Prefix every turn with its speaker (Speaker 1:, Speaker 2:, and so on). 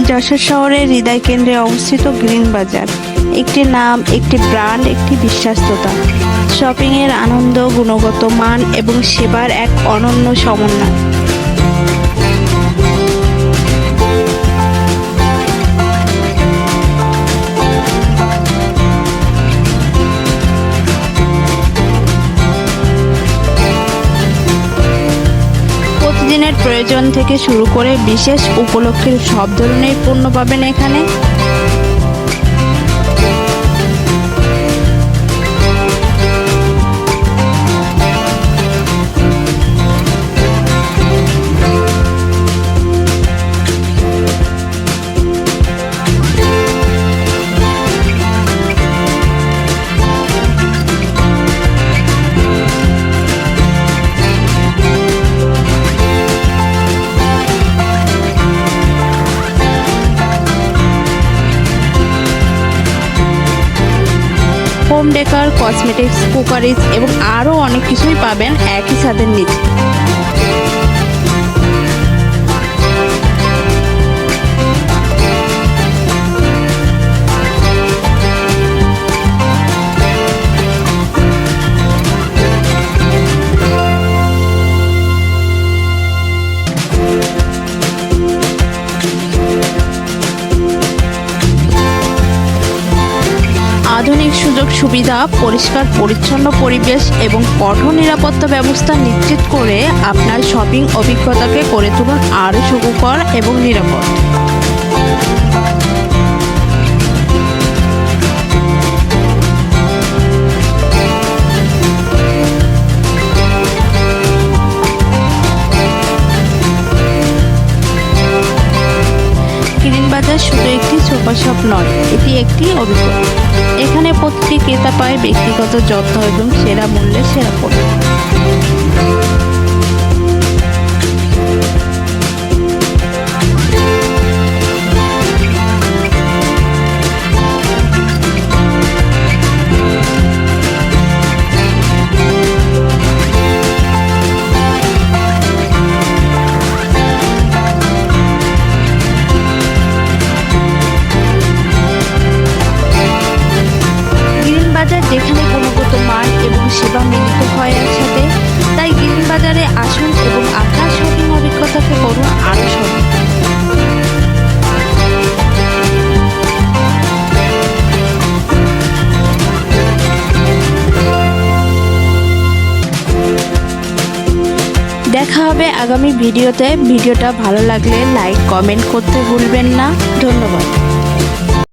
Speaker 1: যশোর শহরের হৃদয় কেন্দ্রে অবস্থিত গ্রিন বাজার। একটি নাম, একটি ব্র্যান্ড, একটি বিশ্বস্ততা। শপিংয়ের আনন্দ, গুণগত মান এবং সেবার এক অনন্য সমন্বয়। প্রতিদিনের প্রয়োজন থেকে শুরু করে বিশেষ উপলক্ষের সব ধরনের পণ্য পাবেন এখানে। হোম ডেকার, কসমেটিক্স, কুকারিজ এবং আরও অনেক কিছুই পাবেন একই ছাদের নিচে। আধুনিক সুযোগ সুবিধা, পরিষ্কার পরিচ্ছন্ন পরিবেশ এবং কঠোর নিরাপত্তা ব্যবস্থা নিশ্চিত করে আপনার শপিং অভিজ্ঞতাকে করে তুলুন আরও সুখকর এবং নিরাপদ। গ্রিন বাজার শুধু একটি সুপার শপ নয়, এটি একটি অভিজ্ঞতা। এখানে প্রতিটি ক্রেতা পায় ব্যক্তিগত যত্ন এবং সেরা মূল্যে সেরা পণ্য। যেখানে গুণগত মান এবং সেবা মিলিত হয় একসাথে, তাই গ্রিন বাজারে আসুন এবং আপনার শপিং অভিজ্ঞতাকে করুন আরও সহজ। দেখা হবে আগামী ভিডিওতে। ভিডিওটা ভালো লাগলে লাইক, কমেন্ট করতে ভুলবেন না। ধন্যবাদ।